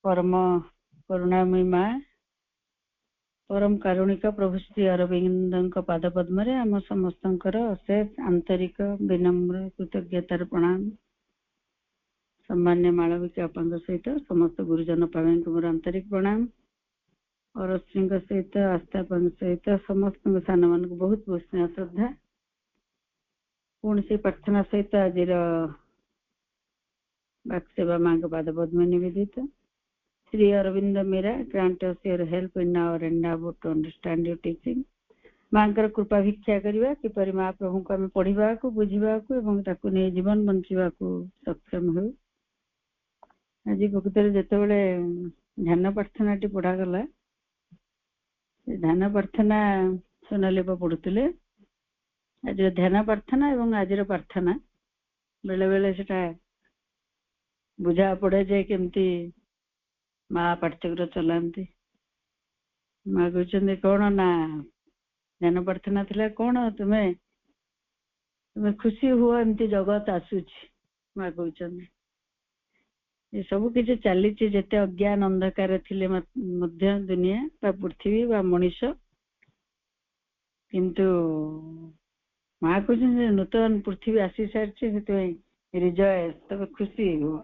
परम करुणामयी माँ परम कारुणिक प्रभु श्री अरविंद पाद पद्म आम समस्त अशेष आंतरिक विनम्र कृतज्ञतार प्रणाम। सम्मान्य मालविका अपन सहित समस्त गुरुजन पावन को मोर आंतरिक प्रणाम और श्री सहित आस्था सहित समस्त सान मान को बहुत बहुत स्नेह श्रद्धा पुणी से प्रार्थना सहित आज बाक्सेवा माँ के पाद पद्म निवेदित। Sri Aurobindo Mira, grant us your help in our endeavor to understand your teaching. मांकर कृपा भिक्षा करिवा कि परि महाप्रभु को आम पढ़ा को बुझा को एवं ताकू नहीं जीवन बंचा सक्षम हो। आज प्रकृत जिते बड़े ध्यान प्रार्थना टी पढ़ा गला ध्यान प्रार्थना सोनालीप पढ़ुले आज ध्यान प्रार्थना एवं आज प्रार्थना बेले बेले से बुझा पड़े जे केमती माँ पाठचक्र चलाती माँ कहते कौन ना ध्यान प्रार्थना थिला कौन तुम्हें तुम्हें खुशी हुआ एमती जगत आसूची माँ कहते सब किसी चली जिते अज्ञान अंधकार थिले मध्य दुनिया बा पृथ्वी बा मनीष किंतु माँ कहते नूतन पृथ्वी आसी सारी रिजॉयस तब खुशी हुआ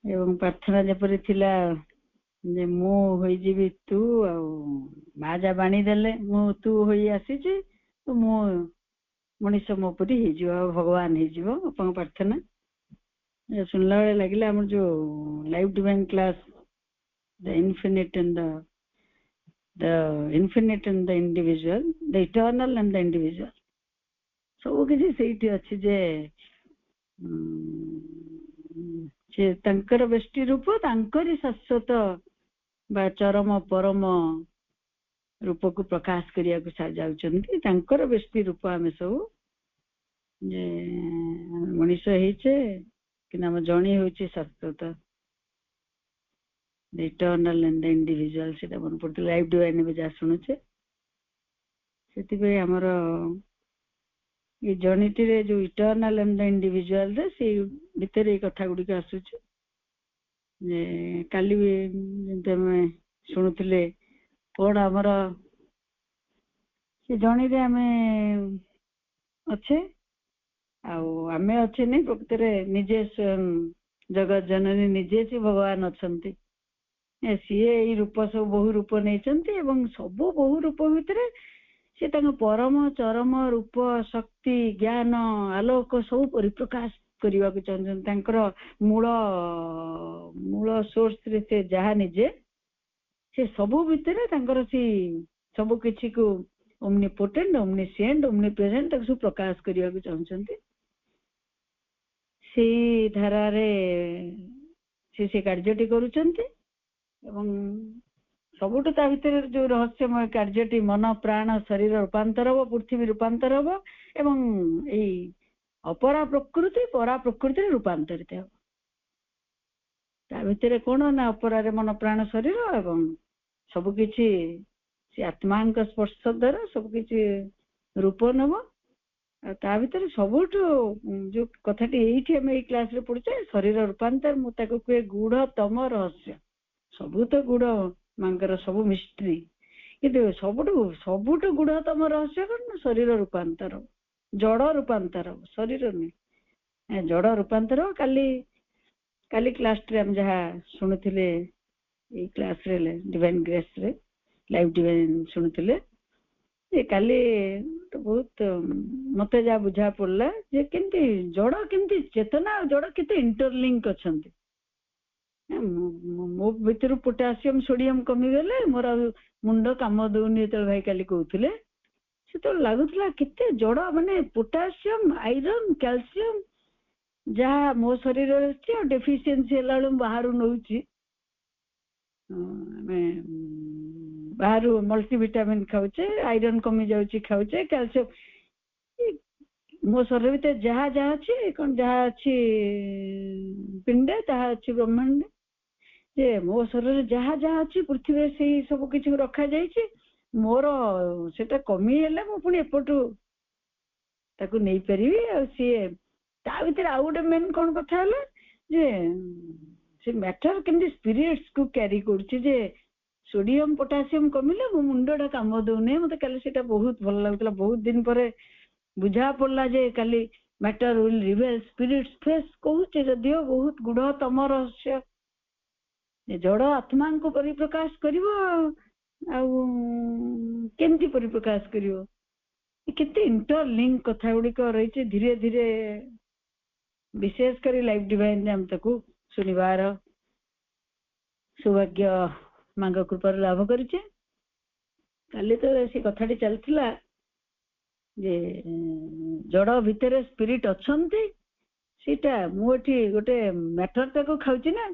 एवं प्रार्थना जपरी थिला जे मु होई जीवी तू आ माँ जा बाणी देले मु तू होई आसीची तो मु मनीष मो परी ही जीव भगवान ही जीव अपन प्रार्थना सुनला बेले लागिला हमर जो life divine class the infinite and the infinite and the individual the eternal and the individual सब किसी सेठी अछि जे व्यष्टि रूप तांकरी शाश्वत बा चरम परम रूप को प्रकाश करिया को जाउछन्ती व्यष्टि रूप आमे सब जे मनीष हेचे कि नाम जणी होची शाश्वत the eternal and the individual से मन पड़ते लाइफ डिवाइन में जा सुनुचे सेति पे हमर ये जर्नीटी रे जो इटर्नल एंड द इंडिविजुअल रे से भीतर ये कथा गुडी का आसुछ जे काली जंते में सुनुथिले कोड हमर से जर्नी रे हमें अच्छे आमे अच्छे नहीं प्रकृतरे निजे जगत जननी निजे से भगवान अछंती सीए ई रूप सब बहु रूप नहीं चंती एवं सब बहु रूप भितरे से परम चरम रूप शक्ति ज्ञान आलोक सब परिप्रकाश करने को चाहते मूल मूल सोर्स रे से जहा निजे से सबू भितर सी सबु किछि को ओमनीपोटेंट ओमनीसिएंट ओमनीप्रेजेंट सब प्रकाश करने को चाहते से धारा रे से कार्यटी करूचंती एवं सबुठ ता भीतर जो रहस्यमय कार्यटी मन प्राण शरीर रूपांतर हम पृथ्वी रूपांतर हम एवं अपरा प्रकृति परा प्रकृति रूपांतरित हम ता भीतर कौन ना अपरा रे मन प्राण शरीर एवं सबकिछि से आत्मा स्पर्श द्वारा सबकिछि रूप नब ता भीतर सबुठ जो कथाटी एठी हम ए क्लास रे पढुचे शरीर रूपांतर मु ताको कहे गूढ़तम रहस्य सबु तो गूढ़ मांकर सब मिस्ट्री किंतु सबुठ गूढ़तम रहस्य कौन शरीर रूपांतर जड़ रूपांतर शरीर नहीं जड़ रूपांतर काली क्लास रे हम जहा सुनुथिले ए क्लास रे डिवाइन ग्रेस रे लाइफ डिवाइन सुनुथिले ए काली तो बहुत मते जा बुझा पड़ला जे केंती जड़ केंती चेतना जड़ केते इंटरलिंक अछंती मो भीतर पोटासियम सोडियम कमी गले मोर मुंड काम दउनी तो भाई काली कहउथिले से तो लागुतला केते जड़ माने पोटासियम आयरन कैल्शियम जहा मो शरीर रे डेफिशिएंसी लालु बाहरु नउची मैं बाहरु मल्टीविटामिन खाउचे आयरन कमी जाउची खाउचे कैल्शियम मो शरीर भीतर जहा जहा अछि कोन जहा अछि पिंड तहा अछि ब्रह्मांड जे मो शरीर जहा जहा अछि पृथ्वी से सब किछि रखा जाइछि मोर सेटा कमी हेले मो पुनी एपटू ताकू नै परिबी आ सी ता भीतर आ गोटे मेन कोन कथा हला जे से मैटर केमती स्पिरिट्स को कैरी करछि जे सोडियम पोटासियम कमिले मो मुंडटा काम दउने मते काली सेटा बहुत भल लागतला बहुत दिन परे बुझा पड़ला जे काली matter will reveal spirits face कहूचे जदियो बहुत गुढ़तम रहस्य जड़ आत्मा को परिप्रकाश करिवो केमती परिप्रकाश करिवो केते इंटरलिंक कथा गुड़िक रही धीरे धीरे विशेषकर लाइफ डिवाइन हम ताकू सुनिबार सौभाग्य मांग कृपा लाभ करिचे काली तो से कथाटी चलथिला जे जड़ भितर स्पिरिट अछंती सीटा मुठी गोटे मैटर ताको खाउची ना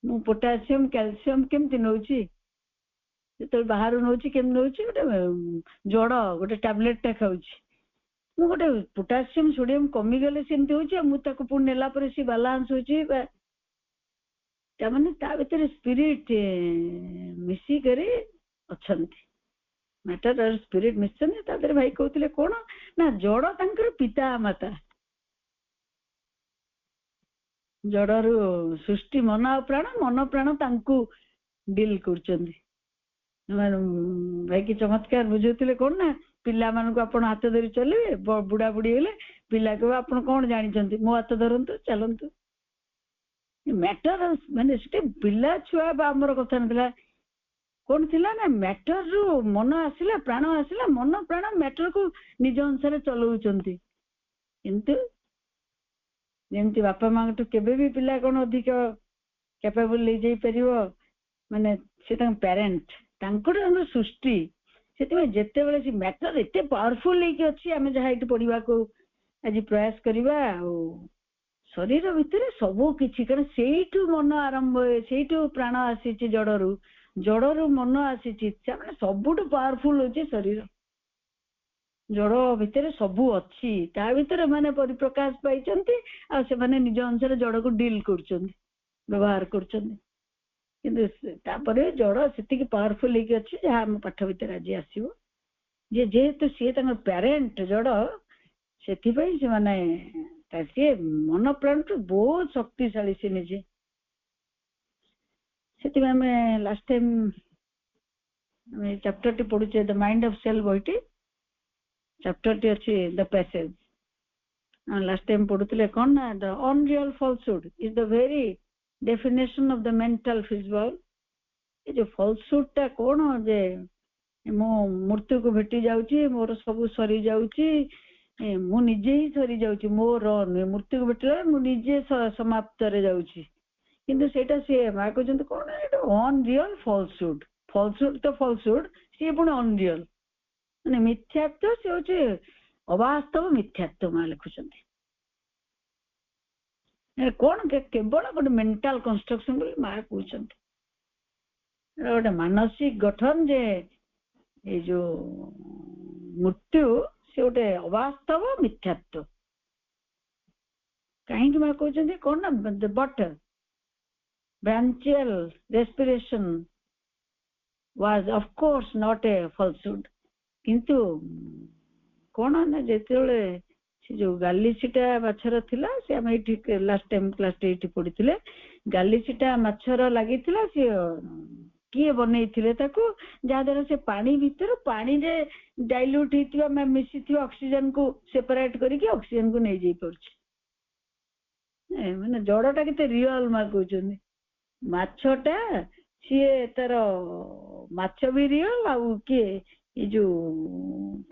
मु पोटासियम कैल्शियम केमती नउची तो बाहर नउची केम नउची गोटे जड़ गोटे टैबलेट टा खाउची मु गोटे पोटासियम सोडियम कमी गले सेमती होची मु ताको पुन नेला पर सी बैलेंस होची ता माने ता भीतर स्पिरिट मिसी करे अछंती मैटर और स्पिरिट मिशन तादर भाई कहउतले कोन ना जड़ तांकर पिता माता जड़रू सृष्टि मन प्राण तांकू डील करचंदी भाई की चमत्कार बुझुतले कोन ना पिला मानक आपण हाथ धरी चलिए बुढ़ा बुढ़ी हेले पिला को आपण कोन जानि चंती मो हाथ धरंतु चलंतु मैटर माने से पिला छुआ बा हमर कथा नथिला कोन थिला ना मैटर रु मन आसिला प्राण आसिला मन प्राण मैटर को निज अनुसार चलाउचंती किंतु जेमती बापा मां तो केबे भी पिला कोन अधिक कैपेबल ले जाई परिवो माने से तां पेरेंट तांकर सृष्टि से जिते बड़े मैटर एत पावरफुल लेकिन अच्छी आम जहाँ ये पढ़ा को आज प्रयास करवा शरीर भितर सबू किसी कारण से मन आरंभ से प्राण आसी जड़रू जड़रू मन आसी सबुठ पावरफुल होचे शरीर जड़ भितर सबू अच्छी ता भीतर माने परिप्रकाश पाइचंती आ से माने निज अनुसार जड़ को डील करचंती व्यवहार करचंती किंतु तापरे जड़ से पावरफुल लेकिन अच्छी जहाँ आम पाठ भीतर आज आसो जे जेहेतु सी पेरेंट जड़ से माने सी मन प्राण तो बहुत शक्तिशाली सी निजे से आम लास्ट टाइम चैप्टर टी पढ़ुचे द माइंड ऑफ सेल बहीटी चैप्टर टी अच्छी द पैसेज लास्ट टाइम पढ़ुले कौन ना the unreal falsehood is the very definition of the mental physical ये जो फॉल्सहुड टा कौन जे मो मृत्यु को भेटी जाउची मोर सब सरी जाउची मु निजे ही सरी जाउची मोर मृत्यु को भेटला मु निजे समाप्त रे जाउची किंतु सेटा से मा कहजंत कोन एटा अनरियल फॉल्सहुड फॉल्सहुड तो फॉल्सहुड से पुण अनरियल माने मिथ्यात्व से होचे अवास्तव मिथ्यात्व मा लिखुचंती कौन केवल गोटे मेंटल कंस्ट्रक्शन बोली मा कहउचंती गोटे मानसिक गठन जे ये जो मृत्यु से गोटे अवास्तव मिथ्यात्व कहीं मां कहउचंती कौन ना but branchial respiration was of course not a falsehood किंतु कौन ना जेतेले से जो गालीसीटा माछर थिला से हम एठी लास्ट टाइम क्लास एठी पढिथिले गालीसीटा माछर लागिथिला से किए बनैथिले ताको जा द्वारा से पानी भीतर पानी रे डाइल्यूट हितिबा में मिसिथिबा ऑक्सीजन को सेपरेट करके ऑक्सीजन को नै जाई परछ माने जड़टा केते रियल मा कहउचनी माछटा सीए तार माछ भी रियल आ के ये जो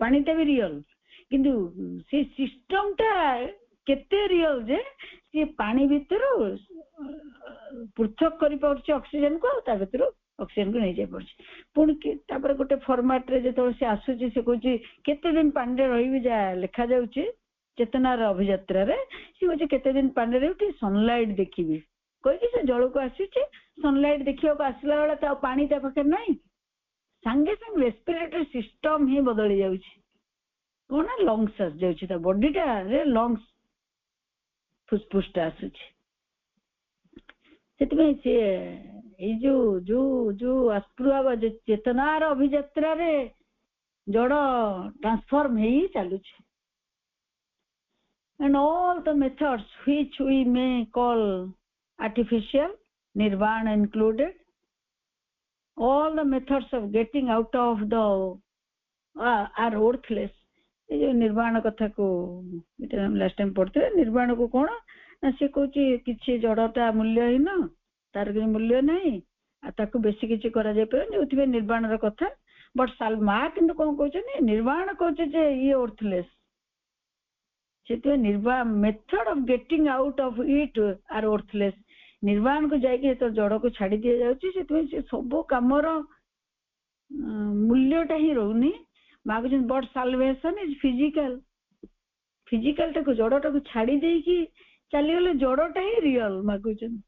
पानीटा भी रियल किंतु से सिस्टम टा केते रियल जे से पानी भीतर पृथक करि परछ ऑक्सीजन को ता भीतर ऑक्सीजन को नै जाय परछ पुण के तापर गोटे फॉर्मेट रे जे से आसुची से कहूची केते दिन पानी रे रहिबी जा लिखा जाउची चेतनार अभियात्रा रे से कहूची केते दिन पानी रे उठी सनलाइट देखिबी कहि से जल को आसीची सनलाइट देखियो को आसला बेला ता पानी ता पाखे नै संगे संग रेस्पिरेटरी सिस्टम ही बदली जाउची कोन लंग्स आस जाउची ता बॉडीटा रे लंग्स फुसफुसटा आसुची सेतबे से ए जो जो जो अस्पृहा चेतनार अभियात्रा रे जड़ ट्रांसफॉर्म ही चालुची and all the methods which we may call artificial nirvana included. All the methods of getting out of the are worthless. ये जो निर्वाण कथा को लास्ट टाइम पढ़ते निर्वाण को कौन ना से कहूँ किसी जड़ता मूल्यहीन तार कि मूल्य नहीं ताको बेसी किसी करा जाय पर जो निर्वाण कथा बट सालमा किंतु कौन कहते निर्वाण कहते जे ये वर्थलेस से nirvana method of getting out of it are worthless. निर्वाण को जाके तो जड़ को छाड़ी दिया जाउची से सब कामर मूल्यटा ही रहउनी मागुचन. But salvation is physical. Physical टाको जड़टा को छाड़ी दे कि चली गले जड़टा ही रियल मागुचन.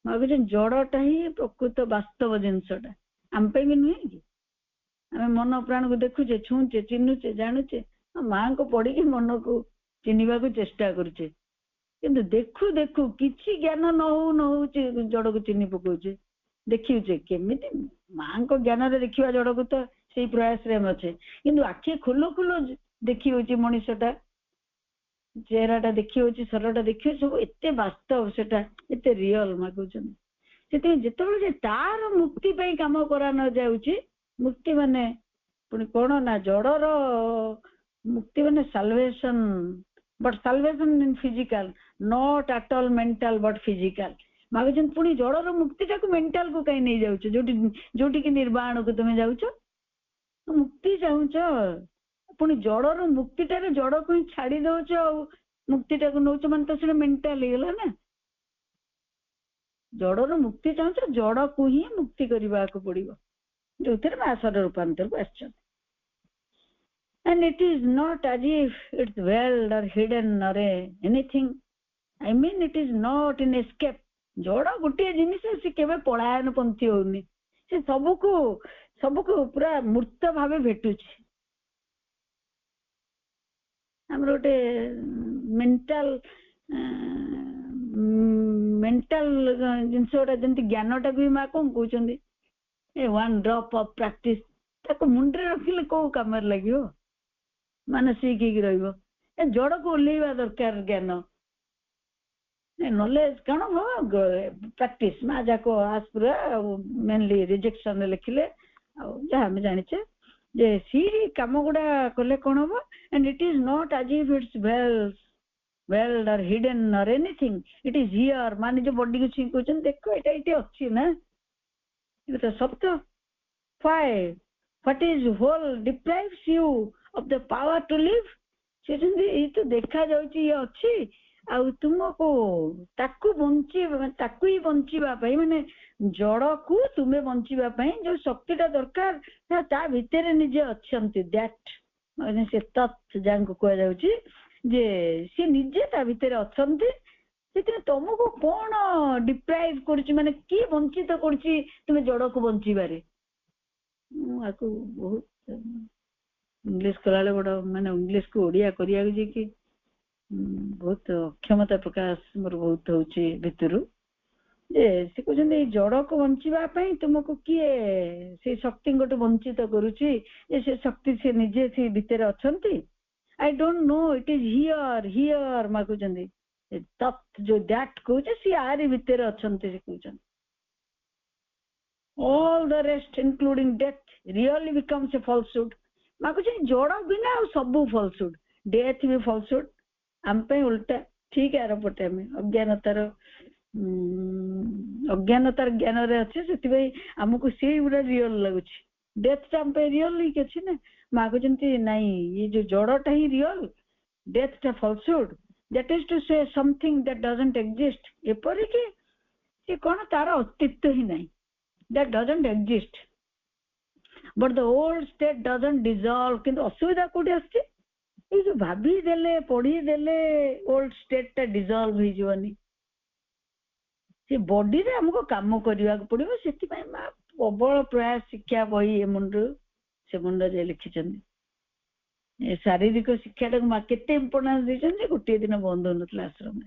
मागुचन जड़टा ही प्रकृत वास्तव जिनसटा आम पे भी नुहे कि आम मन प्राण को देखुचे छुचे चिन्हुचे जानुचे माँ को पढ़ी कि मन को चिन्हवा को चेष्टा करुचे किंतु देखु देखु किसी ज्ञान न हो जड़ को चिन्ह पकाउचे देखिए केमी माँ को ज्ञान देखा जड़ को तो से प्रयास अच्छे किंतु आखि खोलो खोलो देखी हो मनीषटा चेहराटा देखी हो शरीरटा देखिए सब एत वास्तव से एत रियल मागुचन. से तार मुक्ति काम करा न जाउची मुक्ति माने पुणी कौन ना जड़र मुक्ति माने salvation but salvation in physical not at all mental but physical. मागुचन पुणी जड़र मुक्तिटा को मेंटल को कहीं नहीं जाउछ जोटी कि निर्वाण को तुम जाउछ मुक्ति चाहूच पुणी जड़र मुक्तिटारे जड़ को ही छाड़ी दौच मुक्तिटा को नौच मान तो मेंटल ହେଇଗଲା ना. जड़र मुक्ति चाहूच जड़ को ही मुक्ति करने को पड़ो जो थे आसर रूपांतर को आस. And it is not as if it's veiled or hidden or anything. I mean it is not in escape. जड़ गोटे जिनिस से केवे पलायन पंथी होनी से सबको पूरा मूर्त भाव भेटुची. हमर गोटे मेंटल जिनस गोटा जमी ज्ञानटा भी माँ कौन कहते वन ड्रॉप ऑफ प्रैक्टिस ताको मुंडे रखिले को काम लगे मानसिक जड़ को ओल्लैवा दरकार ज्ञान नॉलेज कौन प्रैक्टिस माँ जाको आज पूरा मेनली रिजेक्शन लिखिले जहाँ जाचे जे सी कम गुड़ा कले कौन हम and it is not as if it's veiled और हिडन और एनीथिंग इट इज हियर माने जो बॉडी को छी कहते देखो एटा इटे अच्छी ना ये तो सत्य. What is whole deprives you of the power to live ये तो देखा जाउची ये अच्छी आ तुमको ताकू ही बंचीबा माने जड़ को तुम्हें बंचीबा जो शक्तिटा दरकार ता भितर निजे अच्छंती दैट माने से तत् जांको कह जाउची जे से निजे ता भितर अच्छंती से तुमको कौन डिप्राइव करुची माने की वंचित करुची तुम्हें जड़ को बंचीबारे. आपको बहुत इंग्लिश कला बड़ा माने इंग्लिश को ओडिया करिया कि बहुत अक्षमता प्रकाश मोर बहुत होची भितरु जे से कहते जड़ को बंचीबा तुमको किए से शक्ति गोटे वंचित करुची से शक्ति से निजे से भितर अच्छंती. I don't know it is here माँ कहते तत् जो दैट कहते सी आरी भितर अच्छंती से कहते all the rest including death really becomes a falsehood. माँ कहते जड़ बिना सब फॉल्सहुड डेथ भी फॉल्सहुड आम पे उल्टा ठीक है पटे आम अज्ञानतार ज्ञान रे अच्छे से आमको से गुड़ा रियल लगुच डेथ टा आम पे रियल ही अच्छी ना. माँ कहते नहीं ये जो जड़टा ही रियल डेथ टा falsehood that is to say something that doesn't exist एपरिक से कौन तार अस्तित्व ही नहीं that doesn't exist but the old state doesn't dissolve. किंतु असुविधा कोठी आछे ये जो भाभी देले पढ़ी देले ओल्ड स्टेट टा डिजॉल्व हो जीवनी से बॉडी रे हमको काम करने को पड़ो से प्रबल प्रयास शिक्षा बही से मुंड जे लिखिं शारीरिक शिक्षाटा माँ केते इम्पोर्टान्स देते गोटे दिन बंद हो आश्रम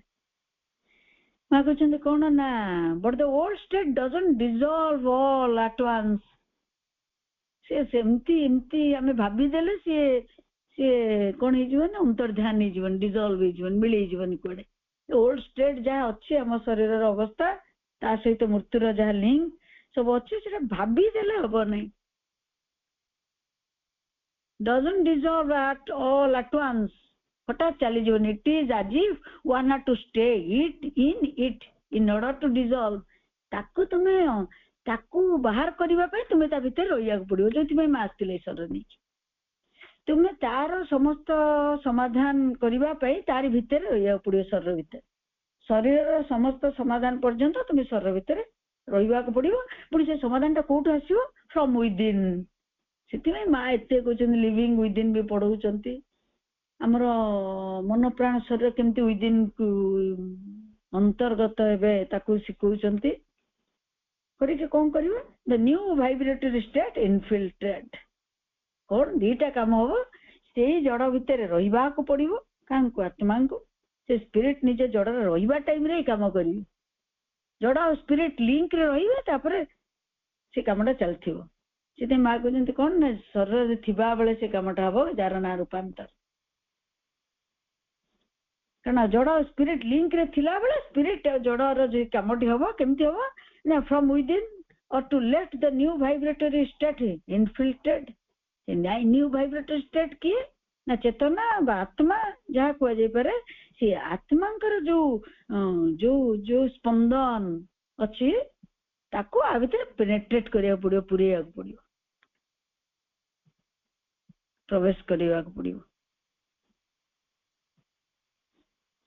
माँ कहते कौन ना but the old state doesn't dissolve all at once से सेमती एमती आम भावीदेले सी कौन हो अंतर्ध्यान हो डिजल्व हो मिल कड़े ओल्ड स्टेट जहाँ अच्छी आम शरीर अवस्था ତା ସହିତ ମୃତ୍ୟୁର ଯାହା ଲିଙ୍କ ସବୁ ଅଛି ସେଟା ଭାବିଦେଲେ ହବ ନାହିଁ। doesn't dissolve at all at once, ହଠାତ୍ ଚାଲିଯିବନି। it is as if one had to stay it in order to dissolve। ତାକୁ ତୁମେ ତାକୁ ବାହାର କରିବା ପାଇଁ ତୁମେ ତା ଭିତରେ ରହିବାକୁ ପଡିବ। ଯୋଉଥିପାଇଁ ମା ଆସିଥିଲେ ଈଶ୍ୱର ନେଇକି ତୁମେ ତାର ସମସ୍ତ ସମାଧାନ କରିବା ପାଇଁ ତାରି ଭିତରେ ରହିବାକୁ ପଡିବ। ଶରୀର ଭିତରେ ଶରୀରର ସମସ୍ତ ସମାଧାନ ପର୍ଯ୍ୟନ୍ତ ତୁମେ ଶରୀର ଭିତରେ ରହିବାକୁ ପଡିବ। ପୁଣି ସେ ସମାଧାନଟା କୋଉଠୁ ଆସିବ? From within. ସେଥିପାଇଁ ମା ଏତେ କହୁଛନ୍ତି ଲିଭିଂ ୱିଦିନ୍ ବି ପଢଉଛନ୍ତି। ଆମର ମନ ପ୍ରାଣ ଶରୀର କେମିତି ୱିଦିନ୍ ଅନ୍ତର୍ଗତ ହେବେ ତାକୁ ଶିଖଉଛନ୍ତି। କରିକି କଣ କରିବ? The new vibratory state infiltrate. କଣ ଦିଟା କାମ ହବ? ସେଇ ଜଡ ଭିତରେ ରହିବାକୁ ପଡିବ। କାହାଙ୍କୁ? ଆତ୍ମାଙ୍କୁ। ସେ ସ୍ପିରିଟ ନିଜ ଜଡରେ ରହିବା ଟାଇମରେ ହିଁ କାମ କରିବେ। ଜଡ ଆଉ ସ୍ପିରିଟ ଲିଙ୍କରେ ରହିବେ, ତାପରେ ସେ କାମଟା ଚାଲିଥିବ। ସେଥିପାଇଁ ମା କହୁଛନ୍ତି କଣ ନା ଶରୀରରେ ଥିବା ବେଳେ ସେ କାମଟା ହବ, ଯାର ନାଁ ରୂପାନ୍ତର। କାରଣ ଜଡ ସ୍ପିରିଟ ଲିଙ୍କରେ ଥିଲା ବେଳେ ସ୍ପିରିଟ ଜଡର ଯେ କାମଟି ହବ କେମିତି ହବ ନା from within or to let the new vibratory state infiltrate. New vibratory state କିଏ? ନା ଚେତନା ବା ଆତ୍ମା ଯାହା କୁହାଯାଇପାରେ। ସେ ଆତ୍ମାଙ୍କର ଯୋଉ ସ୍ପନ୍ଦନ ଅଛି ତାକୁ ଆ ଭିତରେ ପେନେଟ୍ରେଟ୍ କରିବାକୁ ପଡିବ, ପୁରେଇବାକୁ ପଡିବ, ପ୍ରବେଶ କରିବାକୁ ପଡିବ।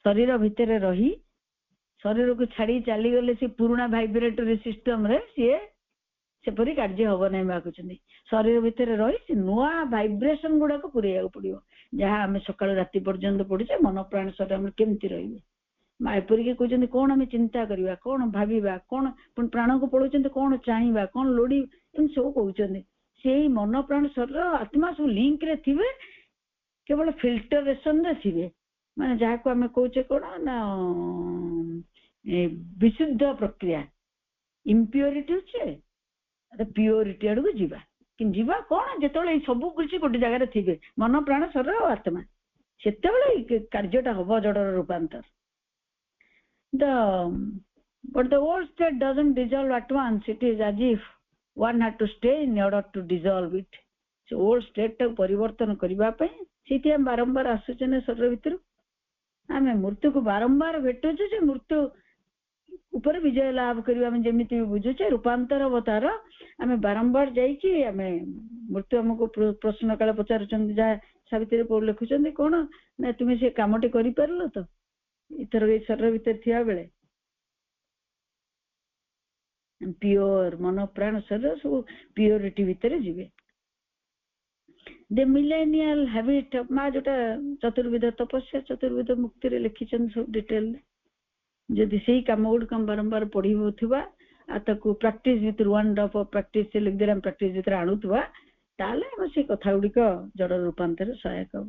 ଶରୀର ଭିତରେ ରହି ଶରୀରକୁ ଛାଡି ଚାଲିଗଲେ ସେ ପୁରୁଣା ଭାଇବ୍ରେଟରୀ ସିଷ୍ଟମରେ ସିଏ ସେପରି କାର୍ଯ୍ୟ ହବ ନାହିଁ। ମା କହୁଛନ୍ତି ଶରୀର ଭିତରେ ରହି ସେ ନୂଆ ଭାଇବ୍ରେସନ ଗୁଡାକ ପୁରେଇବାକୁ ପଡିବ, ଯାହା ଆମେ ସକାଳୁ ରାତି ପର୍ଯ୍ୟନ୍ତ ପଢୁଛେ। ମନ ପ୍ରାଣ ଶରୀର ଆମର କେମିତି ରହିବେ? ମା ଏପରିକି କହୁଛନ୍ତି କଣ ଆମେ ଚିନ୍ତା କରିବା, କଣ ଭାବିବା, କଣ ପୁଣି ପ୍ରାଣକୁ ପଢଉଛନ୍ତି କଣ ଚାହିଁବା, କଣ ଲୋଡି, ଏମିତି ସବୁ କହୁଛନ୍ତି। ସେଇ ମନ ପ୍ରାଣ ଶରୀର ଆତ୍ମା ସବୁ ଲିଙ୍କରେ ଥିବେ, କେବଳ ଫିଲ୍ଟରେସନରେ ଥିବେ। ମାନେ ଯାହାକୁ ଆମେ କହୁଛେ କଣ ନା ବିଶୁଦ୍ଧ ପ୍ରକ୍ରିୟା। ଇମ୍ପ୍ୟୁରିଟି ଅଛି ପିଓରିଟି ଆଡକୁ ଯିବା। କିନ୍ତୁ ଯିବା କଣ? ଯେତେବେଳେ ଏଇ ସବୁ କିଛି ଗୋଟେ ଜାଗାରେ ଥିବେ, ମନ ପ୍ରାଣ ଶରୀର ଆଉ ଆତ୍ମା, ସେତେବେଳେ ଏଇ କାର୍ଯ୍ୟଟା ହବ ଜଡର ରୂପାନ୍ତର। But the old state doesn't dissolve at once. It is as if one had to stay in order to dissolve it. ସେ old state ଟାକୁ ପରିବର୍ତ୍ତନ କରିବା ପାଇଁ ସେଇଠି ଆମେ ବାରମ୍ବାର ଆସୁଛେ ନା ଶରୀର ଭିତରୁ। ଆମେ ମୃତ୍ୟୁକୁ ବାରମ୍ବାର ଭେଟୁଛୁ ଯେ ମୃତ୍ୟୁ ଉପରେ ବିଜୟ ଲାଭ କରିବା ଆମେ ଯେମିତି ବୁଝୁଛେ ରୂପାନ୍ତର ଅବତାର। ଆମେ ବାରମ୍ବାର ଯାଇକି ଆମେ ମୃତ୍ୟୁ ଆମକୁ ପ୍ରଶ୍ନ କାଳ ପଚାରୁଛନ୍ତି, ଯାହା ସାବିତ୍ରୀ ପୌର ଲେଖୁଛନ୍ତି କଣ ନା ତୁମେ ସେ କାମଟି କରିପାରିଲ ତ ଏଥର ଏଇ ଶରୀର ଭିତରେ ଥିବା ବେଳେ? ପିଓର ମନ ପ୍ରାଣ ଶରୀର ସବୁ ପିଓରିଟି ଭିତରେ ଯିବେ। ଦ ମିଲେନିଆଲ ହ୍ୟାବିଟ ଅଫ ମା, ଯୋଉଟା ଚତୁର୍ବିଧ ତପସ୍ୟା ଚତୁର୍ବିଧ ମୁକ୍ତିରେ ଲେଖିଛନ୍ତି ସବୁ ଡିଟେଲରେ। ଯଦି ସେଇ କାମ ଗୁଡିକ ଆମେ ବାରମ୍ବାର ପଢିବୁଥିବା ଆଉ ତାକୁ ପ୍ରାକ୍ଟିସ ଭିତରୁ ୱାନ୍ ଡ୍ରପ୍ ଅଫ ପ୍ରାକ୍ଟିସ ଲେଖିଦେଲେ ଆମେ ପ୍ରାକ୍ଟିସ ଭିତରେ ଆଣୁଥିବା, ତାହେଲେ ଆମେ ସେଇ କଥା ଗୁଡିକ ଜଡ ରୂପାନ୍ତରରେ ସହାୟକ ହବ।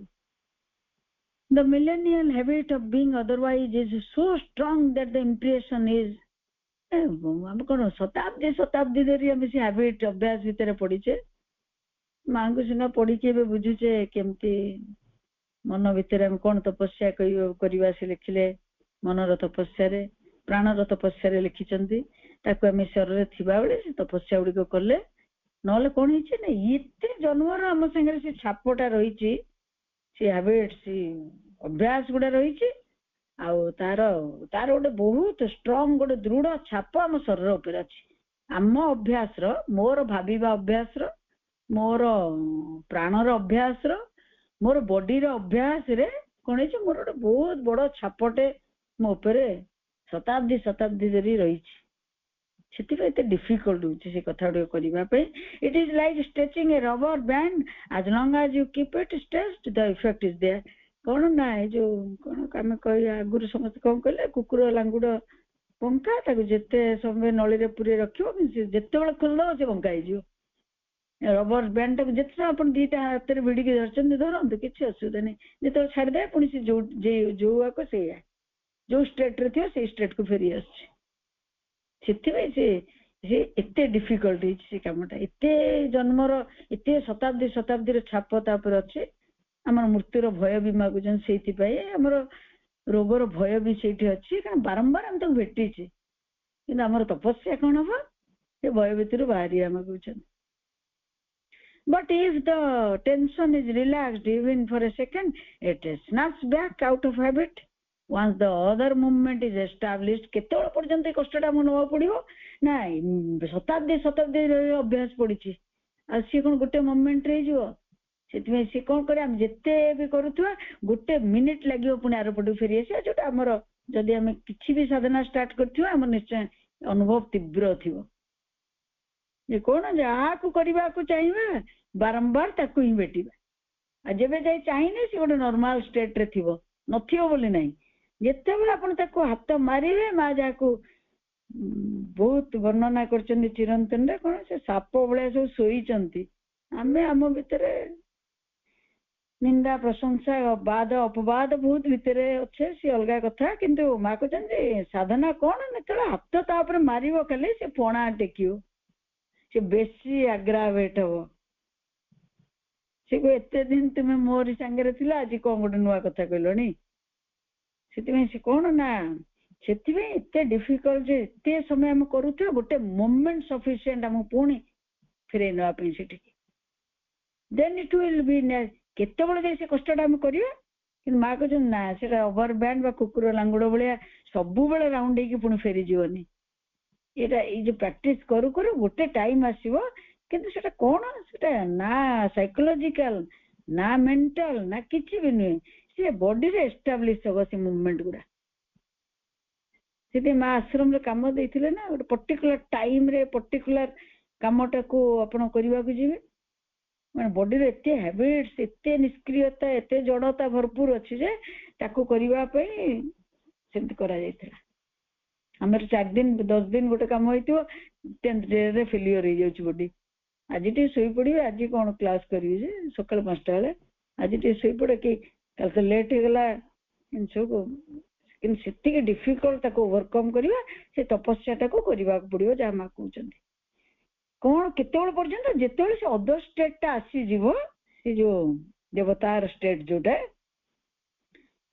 The millennial habit of being otherwise is so strong that the impression is, ଆମେ କଣ ଶତାବ୍ଦୀ ଶତାବ୍ଦୀ ଧରି ଆମେ ସେ ହାବିଟ ଅଭ୍ୟାସ ଭିତରେ ପଡିଛେ। ମାଙ୍କୁ ସିନା ପଢିକି ଏବେ ବୁଝୁଛେ କେମିତି ମନ ଭିତରେ ଆମେ କଣ ତପସ୍ୟା କରିବା। ସେ ଲେଖିଲେ ମନର ତପସ୍ୟାରେ, ପ୍ରାଣର ତପସ୍ୟାରେ ଲେଖିଛନ୍ତି। ତାକୁ ଆମେ ଶରୀରରେ ଥିବାବେଳେ ସେ ତପସ୍ୟା ଗୁଡିକ କଲେ, ନହେଲେ କଣ ହେଇଛି ନା ଏତେ ଜନ୍ମର ଆମ ସାଙ୍ଗରେ ସେ ଛାପଟା ରହିଛି, ସେ ହାବିଟ, ସେ ଅଭ୍ୟାସ ଗୁଡା ରହିଛି। ଆଉ ତାର ଗୋଟେ ବହୁତ ଷ୍ଟ୍ରଙ୍ଗ ଗୋଟେ ଦୃଢ ଛାପ ଆମ ଶରୀର ଉପରେ ଅଛି। ଆମ ଅଭ୍ୟାସର, ମୋର ଭାବିବା ଅଭ୍ୟାସର, ମୋର ପ୍ରାଣର ଅଭ୍ୟାସର, ମୋର ବଡିର ଅଭ୍ୟାସରେ କଣ ହେଇଛି, ମୋର ଗୋଟେ ବହୁତ ବଡ ଛାପଟେ ମୋ ଉପରେ ଶତାବ୍ଦୀ ଶତାବ୍ଦୀ ଧରି ରହିଛି। ସେଥିପାଇଁ ଏତେ ଡିଫିକଲ୍ଟ ହଉଛି ସେ କଥା ଗୁଡିକ କରିବା ପାଇଁ। It is like stretching a rubber band, as long as you keep it stretched the effect is there. କଣ ନା ଏ ଯୋଉ କଣ ଆମେ କହିବା ଆଗରୁ ସମସ୍ତେ କଣ କହିଲେ, କୁକୁର ଲାଙ୍ଗୁଡ ପଙ୍ଖା, ତାକୁ ଯେତେ ସମୟ ନଳୀରେ ପୁରେଇ ରଖିବ କିନ୍ତୁ ଯେତେବେଳେ ଖୋଲିଦବ ସେ ପଙ୍ଖା ହେଇଯିବ। ରବର ବ୍ୟାଣ୍ଡ ଟାକୁ ଯେତେ ସମୟ ଆପଣ ଦିଟା ହାତରେ ଭିଡିକି ଧରିଛନ୍ତି ଧରନ୍ତୁ, କିଛି ଅସୁବିଧା ନାହିଁ। ଯେତେବେଳେ ଛାଡିଦେବେ ପୁଣି ସେ ଯୋଉ ଆକ ସେଇଆ, ଯୋଉ ଷ୍ଟେଟ ରେ ଥିବ ସେଇ ଷ୍ଟେଟ କୁ ଫେରି ଆସୁଛି। ସେଥିପାଇଁ ସେ ଏତେ ଡିଫିକଲ୍ଟ ହେଇଛି ସେ କାମଟା। ଏତେ ଜନ୍ମର, ଏତେ ଶତାବ୍ଦୀ ଶତାବ୍ଦୀର ଛାପ ତାପରେ ଅଛି। ଆମର ମୃତ୍ୟୁର ଭୟ ବି ମାଗୁଛନ୍ତି, ସେଇଥିପାଇଁ ଆମର ରୋଗର ଭୟ ବି ସେଇଠି ଅଛି। କାରଣ ବାରମ୍ବାର ଆମେ ତାକୁ ଭେଟିଛେ। କିନ୍ତୁ ଆମର ତପସ୍ୟା କଣ ହବ ସେ ଭୟ ଭିତରୁ ବାହାରିବା ମାଗୁଛନ୍ତି। But if the tension is relaxed even for a second, it snaps back out of habit. Once the other movement is established, କେତେବେଳେ ପର୍ଯ୍ୟନ୍ତ ଏ କଷ୍ଟଟା ଆମକୁ ନେବାକୁ ପଡିବ ନା ଶତାବ୍ଦୀ ଶତାବ୍ଦୀ ଅଭ୍ୟାସ ପଡିଛି ଆଉ ସିଏ କଣ ଗୋଟେ ମୋମେଣ୍ଟରେ ହେଇଯିବ। ସେଥିପାଇଁ ସିଏ କଣ କରେ ଆମେ ଯେତେ ବି କରୁଥିବା ଗୋଟେ ମିନିଟ ଲାଗିବ ପୁଣି ଆରପଟକୁ ଫେରି ଆସିବା, ଯୋଉଟା ଆମର ଯଦି ଆମେ କିଛି ବି ସାଧନା ଷ୍ଟାର୍ଟ କରିଥିବା ଆମର ନିଶ୍ଚୟ ଅନୁଭବ ତୀବ୍ର ଥିବ ଯେ କଣ ଯାହାକୁ କରିବାକୁ ଚାହିଁବା ବାରମ୍ବାର ତାକୁ ହିଁ ଭେଟିବା। ଆଉ ଯେବେ ଯାଇ ଚାହିଁଲେ ସେ ଗୋଟେ ନର୍ମାଲ ଷ୍ଟେଟରେ ଥିବ, ନଥିବ ବୋଲି ନାହିଁ। ଯେତେବେଳେ ଆପଣ ତାକୁ ହାତ ମାରିବେ ମା ଯାହାକୁ ବହୁତ ବର୍ଣ୍ଣନା କରିଛନ୍ତି ଚିରନ୍ତନରେ, କଣ ସେ ସାପ ଭଳିଆ ସବୁ ଶୋଇଛନ୍ତି, ଆମେ ଆମ ଭିତରେ ନିନ୍ଦା ପ୍ରଶଂସା ବାଦ ଅପବାଦ ବହୁତ ଭିତରେ ଅଛେ, ସେ ଅଲଗା କଥା। କିନ୍ତୁ ମା କହୁଛନ୍ତି ସାଧନା କଣ, ଯେତେବେଳେ ହାତ ତା ଉପରେ ମାରିବ ଖାଲି ସେ ପଣା ଟେକିବ, ସେ ବେଶୀ ଆଗ୍ରାଭେଟ ହବ। ସେ ଏତେ ଦିନ ତୁମେ ମୋରି ସାଙ୍ଗରେ ଥିଲ, ଆଜି କଣ ଗୋଟେ ନୂଆ କଥା କହିଲଣି। ସେଥିପାଇଁ ସେ କଣ ନା ସେଥିପାଇଁ ଏତେ ଡିଫିକଲ୍ଟ ଯେ ଏତେ ସମୟ ଆମେ କରୁଥିବା ଗୋଟେ ମୋମେଣ୍ଟ ସଫିସିଏଣ୍ଟ ଆମକୁ ପୁଣି ଫେରେଇ ନେବା ପାଇଁ ସେଠିକି। ଦେନ୍ ଇଟ୍ ୱିଲ୍ ବି କେତେବେଳେ ଯାଇ ସେ କଷ୍ଟଟା ଆମେ କରିବା। କିନ୍ତୁ ମା କହୁଛନ୍ତି ନା ସେଟା ଓଭର ବ୍ୟାଣ୍ଡ ବା କୁକୁର ଲାଙ୍ଗୁଡ ଭଳିଆ ସବୁବେଳେ ରାଉଣ୍ଡ ହେଇକି ପୁଣି ଫେରିଯିବନି। ଏଇଟା ଏଇ ଯୋଉ ପ୍ରାକ୍ଟିସ କରୁ କରୁ ଗୋଟେ ଟାଇମ ଆସିବ, କିନ୍ତୁ ସେଟା କଣ ସେଟା ନା ସାଇକୋଲୋଜିକାଲ ନା ମେଣ୍ଟାଲ ନା କିଛି ବି ନୁହେଁ, ସେ ବଡିରେ ଏଷ୍ଟାବ୍ଲିଶ ହବ ସେ ମୁଭମେଣ୍ଟ ଗୁଡା। ସେଥିପାଇଁ ମା ଆଶ୍ରମରେ କାମ ଦେଇଥିଲେ ନା ଗୋଟେ ପର୍ଟିକୁଲାର ଟାଇମରେ ପର୍ଟିକୁଲାର କାମଟାକୁ ଆପଣ କରିବାକୁ ଯିବେ। ମାନେ ବଡିରେ ଏତେ ହ୍ୟାବିଟ୍ସ ଏତେ ନିଷ୍କ୍ରିୟତା ଏତେ ଜଡତା ଭରପୁର ଅଛି ଯେ ତାକୁ କରିବା ପାଇଁ ସେମିତି କରାଯାଇଥିଲା। ଆମର 4 ଦିନ 10 ଦିନ ଗୋଟେ କାମ ହେଇଥିବ, 10th ଡେରେ ଫେଲିୟର ହେଇଯାଉଛି ବଡି। ଆଜି ଟିକେ ଶୋଇପଡିବେ, ଆଜି କଣ କ୍ଲାସ କରିବି ଯେ ସକାଳ 5ଟା ବେଳେ, ଆଜି ଟିକେ ଶୋଇପଡେ କି କାଲି ତ ଲେଟ୍ ହେଇଗଲା ସବୁ। କିନ୍ତୁ ସେତିକି ଡିଫିକଲ୍ଟ ତାକୁ ଓଭରକମ୍ କରିବା, ସେ ତପସ୍ୟାଟାକୁ କରିବାକୁ ପଡିବ ଯାହା ମା କହୁଛନ୍ତି। କଣ କେତେବେଳେ ପର୍ଯ୍ୟନ୍ତ ଯେତେବେଳେ ସେ ଅଦର ଷ୍ଟେଟ ଟା ଆସିଯିବ, ସେ ଯୋଉ ଦେବତାର ଷ୍ଟେଟ ଯୋଉଟା,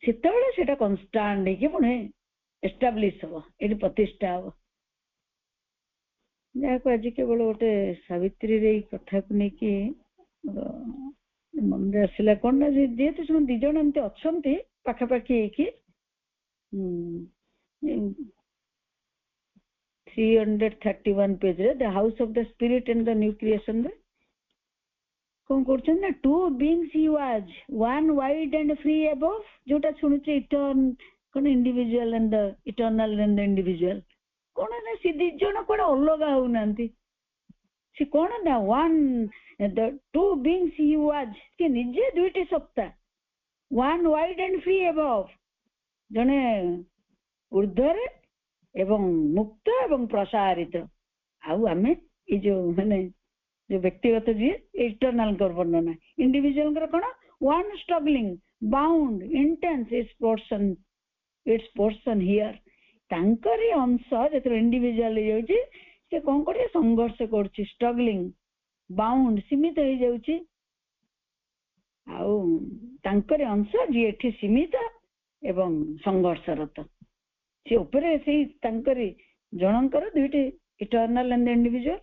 ସେତେବେଳେ ସେଟା କନଷ୍ଟାଣ୍ଟ ହେଇକି ପୁଣି ଏଷ୍ଟାବ୍ଲିଶ ହବ, ଏଠି ପ୍ରତିଷ୍ଠା ହବ। ଯାହାକୁ ଆଜି କେବଳ ଗୋଟେ ସାବିତ୍ରୀରେ ଏଇ କଥାକୁ ନେଇକି ମନରେ ଆସିଲା କଣ ନା ଯେହେତୁ ସେମାନେ 2 ଜଣ ଏମିତି ଅଛନ୍ତି ପାଖାପାଖି ହେଇକି 331 ପେଜରେ the house of the spirit and the new creation ରେ କଣ କରୁଛନ୍ତି ନା 2 beings he was, one wide and free above, ଯୋଉଟା ଶୁଣୁଛେ କଣ individual and the eternal and the individual. କଣ ନା ସେ 2 ଜଣ କୁଆଡେ ଅଲଗା ହଉନାହାନ୍ତି। ସେ କଣ ନା the 2 beings he was, ସେ ନିଜେ 2ଟି ସତ୍ତା, one wide and free above, ଜଣେ ଉର୍ଦ୍ଧ୍ୱରେ ଏବଂ ମୁକ୍ତ ଏବଂ ପ୍ରସାରିତ। ଆଉ ଆମେ ଏଇ ଯୋଉ ମାନେ ଯୋଉ ବ୍ୟକ୍ତିଗତ ଯିଏ ଇଟର୍ନାଲଙ୍କର ବର୍ଣ୍ଣନା, ଇଣ୍ଡିଭିଜୁଆଲଙ୍କର କଣ one struggling bound intense its portion here। ତାଙ୍କରି ଅଂଶ ଯେତେବେଳେ ଇଣ୍ଡିଭିଜୁଆଲ ହେଇଯାଉଛି ସେ କଣ କରୁଛି ସଂଘର୍ଷ କରୁଛି, ଷ୍ଟ୍ରଗଲିଂ ବାଉଣ୍ଡ ସୀମିତ ହେଇଯାଉଛି। ଆଉ ତାଙ୍କରି ଅଂଶ ଯିଏ ଏଠି ସୀମିତ ଏବଂ ସଂଘର୍ଷରତ, ସେ ଉପରେ ସେଇ ତାଙ୍କରି ଜଣଙ୍କର 2ଟି eternal and individual,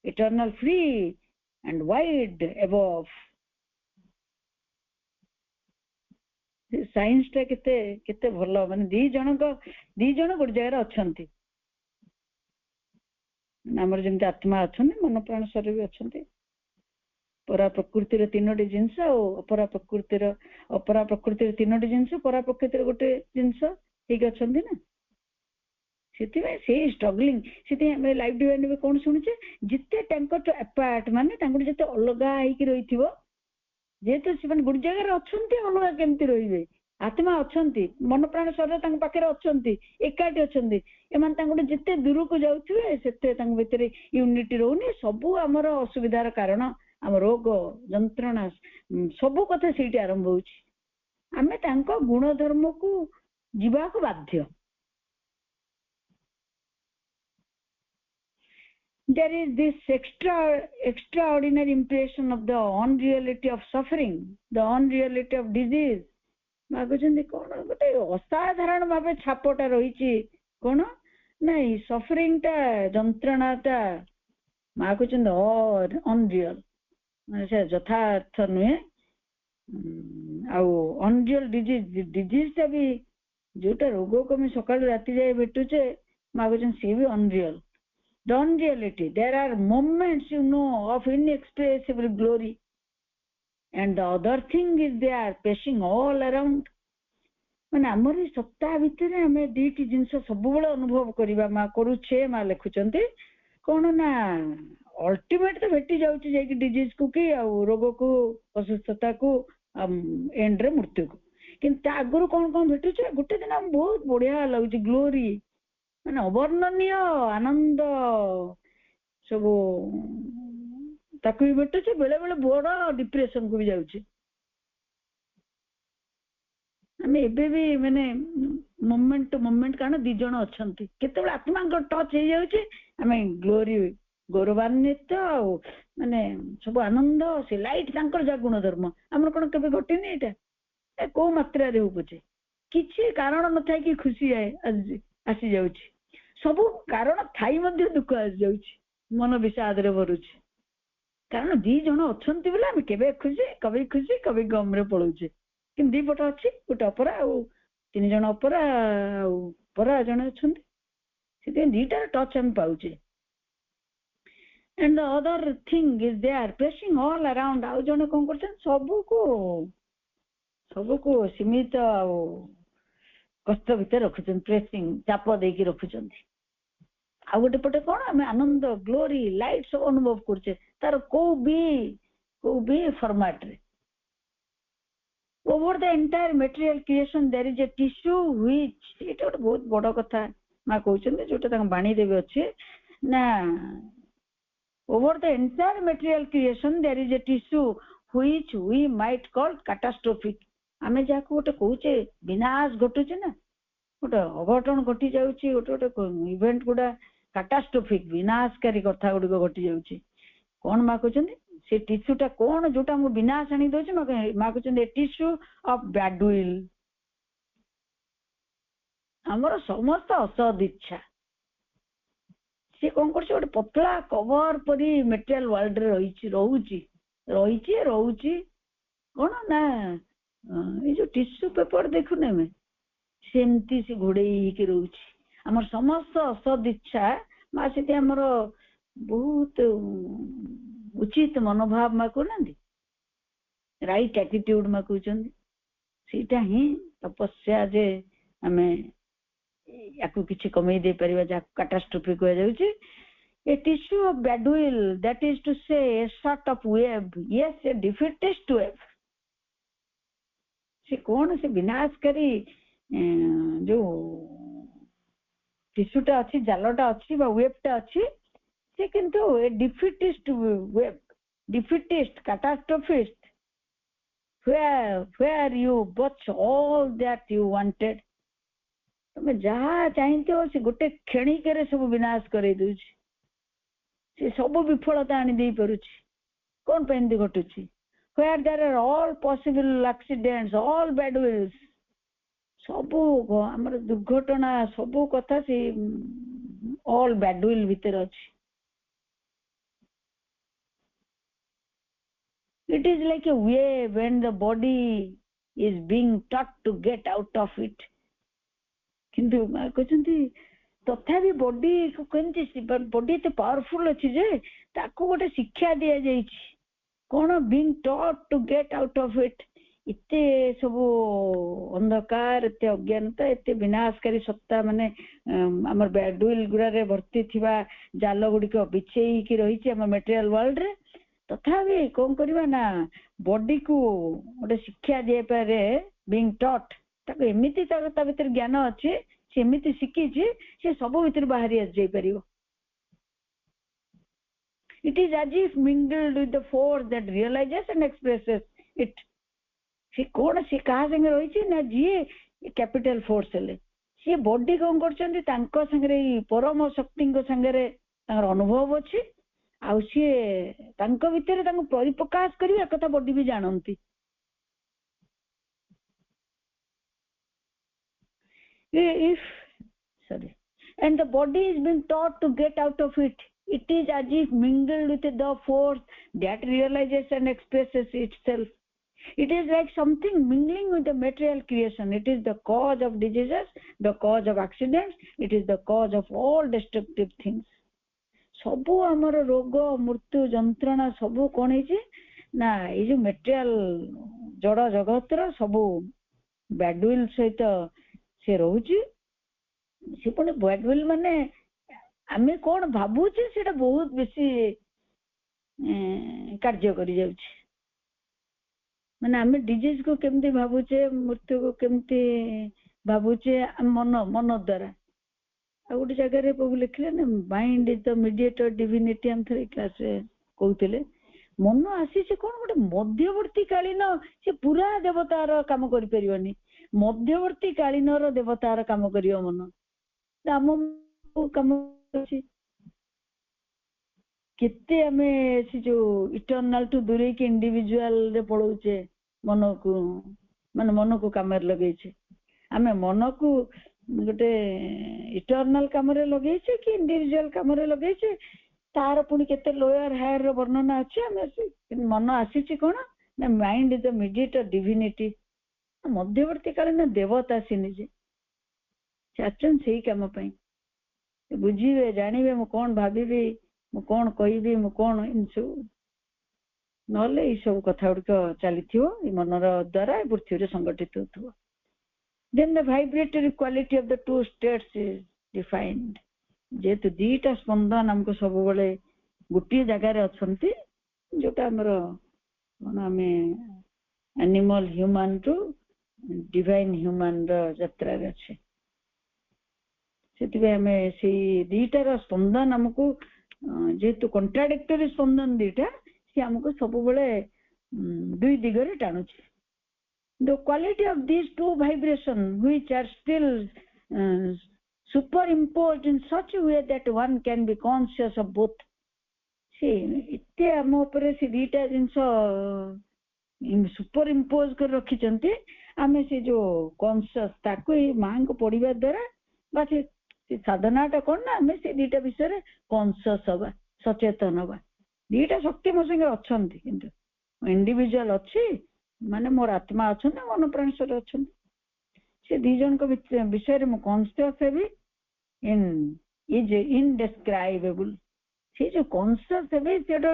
eternal free and wide above। Science ଟା କେତେ କେତେ ଭଲ, ମାନେ 2 ଜଣ ଗୋଟେ ଜାଗାରେ ଅଛନ୍ତି। ଆମର ଯେମିତି ଆତ୍ମା ଅଛନ୍ତି, ମନ ପ୍ରାଣ ଶରୀର ବି ଅଛନ୍ତି। ପରା ପ୍ରକୃତିର 3ଟି ଜିନିଷ ଆଉ ଅପରା ପ୍ରକୃତିର 3ଟି ଜିନିଷ, ପରା ପ୍ରକୃତିର ଗୋଟେ ଜିନିଷ ହେଇକି ଅଛନ୍ତି ନା। ସେଥିପାଇଁ ସେଇ ଷ୍ଟ୍ରଗଲିଂ, ସେଥିପାଇଁ ଆମେ ଲାଇଫ ଡିଭାଇନରେ କଣ ଶୁଣୁଛେ, ଯେତେ ତାଙ୍କଠୁ ଆପାର୍ଟ ମାନେ ତାଙ୍କଠୁ ଯେତେ ଅଲଗା ହେଇକି ରହିଥିବ, ଯେହେତୁ ସେମାନେ ଗୋଟେ ଜାଗାରେ ଅଛନ୍ତି ଅଲଗା କେମିତି ରହିବେ। ଆତ୍ମା ଅଛନ୍ତି, ମନ ପ୍ରାଣ ଶରୀର ତାଙ୍କ ପାଖରେ ଅଛନ୍ତି, ଏକାଠି ଅଛନ୍ତି। ଏମାନେ ତାଙ୍କଠୁ ଯେତେ ଦୂରକୁ ଯାଉଥିବେ ସେତେ ତାଙ୍କ ଭିତରେ ୟୁନିଟି ରହୁନି। ସବୁ ଆମର ଅସୁବିଧାର କାରଣ, ଆମ ରୋଗ ଯନ୍ତ୍ରଣା ସବୁ କଥା ସେଇଠି ଆରମ୍ଭ ହଉଛି। ଆମେ ତାଙ୍କ ଗୁଣ ଧର୍ମକୁ ଯିବାକୁ ବାଧ୍ୟ। There is this extraordinary impression of the unreality of suffering, the unreality of disease। ମାଗୁଛନ୍ତି କଣ ଗୋଟେ ଅସାଧାରଣ ଭାବେ ଛାପଟା ରହିଛି, କଣ ନାଇଁ ସଫରିଂ ଟା ଯନ୍ତ୍ରଣାଟା ମା କହୁଛନ୍ତି ଅନରିଅଲ, ମାନେ ସେ ଯଥାର୍ଥ ନୁହେଁ। ଆଉ ଅନରିଅଲ ଡିଜିଜ ଟା ବି ଯୋଉଟା ରୋଗକୁ ଆମେ ସକାଳୁ ରାତି ଯାଏ ଭେଟୁଛେ, ମା କହୁଛନ୍ତି ସିଏ ବି ଅନରିଅଲ। The unreality, there are moments of inexpressible glory, and the other thing is they are pacing all around. ମାନେ ଆମର ଏଇ ସପ୍ତାହ ଭିତରେ ଆମେ ଦୁଇଟି ଜିନିଷ ସବୁବେଳେ ଅନୁଭବ କରିବା ମା କରୁଛେ। ମା ଲେଖୁଛନ୍ତି କଣ ନା ଅଲ୍ଟିମେଟ ତ ଭେଟି ଯାଉଛି ଯାଇକି ଡିଜିଜ କୁ କି ଆଉ ରୋଗକୁ, ଅସୁସ୍ଥତାକୁ, ଏଣ୍ଡରେ ମୃତ୍ୟୁକୁ। କିନ୍ତୁ ତା ଆଗରୁ କଣ କଣ ଭେଟୁଛେ? ଗୋଟେ ଦିନ ଆମକୁ ବହୁତ ବଢିଆ ଲାଗୁଛି, ଗ୍ଲୋରି, ମାନେ ଅବର୍ଣ୍ଣନୀୟ ଆନନ୍ଦ ସବୁ ତାକୁ ବି ଭେଟୁଛେ। ବେଳେ ବେଳେ ବଡ ଡିପ୍ରେସନ କୁ ବି ଯାଉଛି। ଆମେ ଏବେ ବି ମାନେ ମୋମେଣ୍ଟ ଟୁ ମୋମେଣ୍ଟ, କାରଣ ଦି ଜଣ ଅଛନ୍ତି, କେତେବେଳେ ଆତ୍ମାଙ୍କ ଟଚ୍ ହେଇଯାଉଛି, ଆମେ ଗ୍ଲୋରି, ଗୌରବାନ୍ୱିତ ଆଉ ମାନେ ସବୁ ଆନନ୍ଦ, ସେ ଲାଇଟ୍ ତାଙ୍କର ଯାହା ଗୁଣ ଧର୍ମ। ଆମର କଣ କେବେ ଘଟିନି ଏଇଟା? କୋଉ ମାତ୍ରାରେ ହଉ ପଛେ, କିଛି କାରଣ ନଥାଏ କି ଖୁସି ଆସିଯାଉଛି, ସବୁ କାରଣ ଥାଇ ମଧ୍ୟ ଦୁଃଖ ଆସିଯାଉଛି, ମନ ବିଷାଦରେ ଭରୁଛି। କାରଣ ଦି ଜଣ ଅଛନ୍ତି ବୋଲି ଆମେ କେବେ ଖୁସି, କବି ଗମରେ ପଳଉଛେ। କିନ୍ତୁ ଦି ପଟ ଅଛି, ଗୋଟେ ଅପରା ଆଉ ତିନି ଜଣ ଅପରା ଆଉ ପରା ଜଣେ ଅଛନ୍ତି, ସେଥିପାଇଁ ଦିଟାର ଟଚ୍ ଆମେ ପାଉଛେ। And the other thing is they are pressing all around. ଆଉ ଜଣେ କଣ କରୁଛନ୍ତି? ସବୁକୁ ସୀମିତ ଆଉ କଷ୍ଟ ଭିତରେ ରଖୁଛନ୍ତି, ପ୍ରେସିଂ, ଚାପ ଦେଇକି ରଖୁଛନ୍ତି। ଆଉ ଗୋଟେ ପଟେ କଣ ଆମେ ଆନନ୍ଦ, ଗ୍ଲୋରି, ଲାଇଟ୍ ସବୁ ଅନୁଭବ କରୁଛେ, ତାର କୋଉ ବି ଫର୍ମାଟରେ। Over the entire material creation there is a tissue which, ଏଇଟା ଗୋଟେ ବହୁତ ବଡ କଥା ମା କହୁଛନ୍ତି, ଯୋଉଟା ତାଙ୍କ ବାଣୀରେ ବି ଅଛି ନା, over the entire material creation there is a tissue which we might call catastrophic. ଆମେ ଯାହାକୁ ଗୋଟେ କହୁଛେ ବିନାଶ ଘଟୁଛି ନା, ଗୋଟେ ଅଘଟଣ ଘଟି ଯାଉଛି, ଗୋଟେ ଇଭେଣ୍ଟ ଗୁଡା କାଟାଷ୍ଟ୍ରୋଫିକ, ବିନାଶକାରୀ କଥା ଗୁଡିକ ଘଟି ଯାଉଛି। କଣ ମା କହୁଛନ୍ତି? ସେ ଟିସ୍ୟୁ ଟା କଣ ଯୋଉଟା ଆମକୁ ବିନାଶ ଆଣି ଦଉଛି? ମା କହୁଛନ୍ତି ଏ ଟିସ୍ୟୁ ଅଫ ବ୍ୟାଡ ୱିଲ, ଆମର ସମସ୍ତ ଅସଦ ଇଚ୍ଛା। ସେ କଣ କରୁଛି? ଗୋଟେ ପତଳା କଭର ପରି ମେଟେରିଆଲ ୱାର୍ଲଡରେ ରହୁଛି। କଣ ନା ଏଇ ଯୋଉ ଟିସ୍ୟୁ ପେପର ଦେଖୁନେ ଆମେ, ସେମିତି ସେ ଘୋଡେଇ ହେଇକି ରହୁଛି ଆମର ସମସ୍ତ ଅସଦ ଇଚ୍ଛା। ମା ସେଠି ଆମର ବହୁତ ଉଚିତ ମନୋଭାବ ମା କହୁନାହାନ୍ତି, ରାଇଟ ଆଟିଟ୍ୟୁଡ ମା କହୁଛନ୍ତି। ସେଇଟା ହିଁ ତପସ୍ୟା, ଯେ ଆମେ ୟାକୁ କିଛି କମେଇ ଦେଇପାରିବା, ଯାହାକୁ କାଟାଷ୍ଟ୍ରୋଫି କୁହାଯାଉଛି। A tissue of bad will, that is to say a sort of wave, yes, a defeatist wave. ସେ କଣ, ସେ ବିନାଶକାରୀ ଯୋଉ ଟିସ୍ୟୁଟା ଅଛି, ଜାଲଟା ଅଛି ବା ୱେଭଟା ଅଛି, ସେ କିନ୍ତୁ ଏ ଡିଫିଟିଷ୍ଟ wave, ଡିଫିଟିଷ୍ଟ, କାଟାଷ୍ଟ୍ରୋଫିଷ୍ଟ, where you botch all that you wanted. ତମେ ଯାହା ଚାହିଁଥିବ ସେ ଗୋଟେ କ୍ଷଣିକରେ ସବୁ ବିନାଶ କରେଇ ଦଉଛି, ସେ ସବୁ ବିଫଳତା ଆଣି ଦେଇ ପାରୁଛି। କଣ ପାଇଁ ଏମିତି ଘଟୁଛି? where there are all possible accidents, all bad wills, ସବୁ ଆମର ଦୁର୍ଘଟଣା, ସବୁ କଥା ସେ all bad will ଭିତରେ ଅଛି। It is like a wave when the body is being taught to get out of it. କିନ୍ତୁ କହୁଛନ୍ତି ତଥାପି ବଡି କେମିତି, ବଡି ଏତେ ପାୱାରଫୁଲ ଅଛି ଯେ ତାକୁ ଗୋଟେ ଶିକ୍ଷା ଦିଆଯାଇଛି, କଣ? being taught to get out of it. ଏତେ ସବୁ ଅନ୍ଧକାର, ଏତେ ଅଜ୍ଞାନତା, ଏତେ ବିନାଶକାରୀ ସତ୍ତା, ମାନେ ଆମର ବ୍ୟାଡ ୱିଲ ଗୁଡାରେ ଭର୍ତ୍ତି ଥିବା ଜାଲ ଗୁଡିକ ବିଛେଇକି ରହିଛି ଆମ ମେଟେରିଆଲ ୱାର୍ଲଡରେ। ତଥାପି କଣ କରିବା ନା, ବଡିକୁ ଗୋଟେ ଶିକ୍ଷା ଦେଇପାରେ, being taught, ତାକୁ ଏମିତି ତା ଭିତରେ ଜ୍ଞାନ ଅଛି, ସେ ଏମିତି ଶିଖିଛି, ସେ ସବୁ ଭିତରୁ ବାହାରି ଆସିଯାଇପାରିବ। It is as if mingled with the force that realizes and expresses it. ସେ କଣ, ସେ କାହା ସାଙ୍ଗେ ରହିଛି ନା, ଯିଏ କ୍ୟାପିଟାଲ ଫୋର୍ସ ହେଲେ, ସିଏ ବଡି କଣ କରୁଛନ୍ତି, ତାଙ୍କ ସାଙ୍ଗରେ ଏଇ ପରମ ଶକ୍ତିଙ୍କ ସାଙ୍ଗରେ ତାଙ୍କର ଅନୁଭବ ଅଛି, ଆଉ ସିଏ ତାଙ୍କ ଭିତରେ ତାଙ୍କୁ ପରିପ୍ରକାଶ କରିବା କଥା ବଡି ବି ଜାଣନ୍ତି। and the body is being taught to get out of it. It is as if mingled with the force that realizes and expresses itself. It is like something mingling with the material creation. It is the cause of diseases, the cause of accidents, it is the cause of all destructive things. सबु आमर रोग मृत्यु जंत्रणा सबु कौन है ना ये जो मेटेरियल जड़ जगतर सबु बैडविल सहित से रोचे से पुणी बैडविल माने आमे कौन भाबुचे सेटा बहुत बेसी कार्य करि जाउछि माने आमे डिजीज को केमती भाबुचे मृत्यु को केमती भाबुचे मन मन द्वारा आ गोटे जगह प्रभु लिखले ना mind is the mediator divinity हम थरे क्लास रे कहउतिले मन आसी से कोन गोटे मध्यवर्ती कालीन से पूरा देवतार काम करि परिबनी मध्यवर्ती कालीन रो देवतार काम करियो मन हम काम अछि केते हमें से जो इटर्नल टू दूरे के इंडिविजुअल रे पड़ौचे मन को काम रे लगै छै हमें मन को गोटे इटर्नल काम रे लगै छै कि इंडिविजुअल काम रे लगै छै तार पुनी केते लोअर हायर रो वर्णना अछि हमें मन आसी छै कोन ना mind is the mediator divinity मध्यवर्ती कालीन देवता से निजे चाचन सही काम पई बुझीबे जानिबे मु कोन भाबीबे मु कोन कहिबे मु कोन इनसु नले ई सब कथा उडक चलीथियो ई मनर द्वारा पृथ्वी रे संगठित होथो then the vibratory quality of the two states is defined जेतु दीटा स्पंदन हमको सब बळे गुटी जगह रे अछंती जोटा हमर कोन हमें animal human to divine human रो यात्रा रे छै सेति हमें से दीटार स्पंदन हमको जेतु कॉन्ट्राडिक्टरी स्पंदन दीटा से हमको सब बळे दुई दिगरे टाणु छै the quality of these two vibrations which are still superimposed in such a way that one can be conscious of both see itte am upare se dita jinso superimpose कर रखी चंती आमे से जो कॉन्शियस ताको मां को पढिबा द्वारा बा से साधनाटा कोन ना आमे से दीटा विषय रे कॉन्शियस होबा सचेतन होबा दीटा शक्ति मो संगे अछंती किंतु इंडिविजुअल अछि माने मोर आत्मा अछि ना मन प्राणेश्वर अछि से दी जन को विषय रे मो conscious heavy in is indescribable से जो कॉन्शियस हेबी सेटा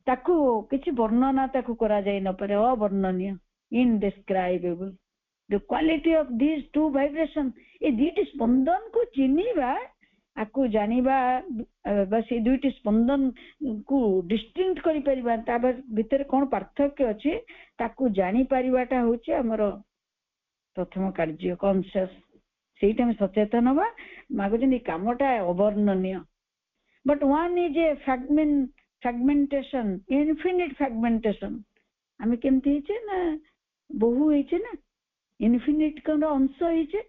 ताकू किछि वर्णना ताकू करा जाय न पारे अवर्णनीय indescribable the quality of these two vibration ए दीटी स्पंदन को चिनिबा आकु जानिबा बस ए दुईटी स्पंदन को डिस्टिंक्ट करि परिबा ता भीतर कोन पार्थक्य अछि ताकू जानि परिबाटा होछि हमर प्रथम कार्य कॉन्शियस सेटा में सचेतन होबा मागो जनी कामटा अवर्णनीय but one is a fragmentation infinite fragmentation हमें केमती हिचे ना बहु हिचे ना इनफिनिट कोन अंश हिचे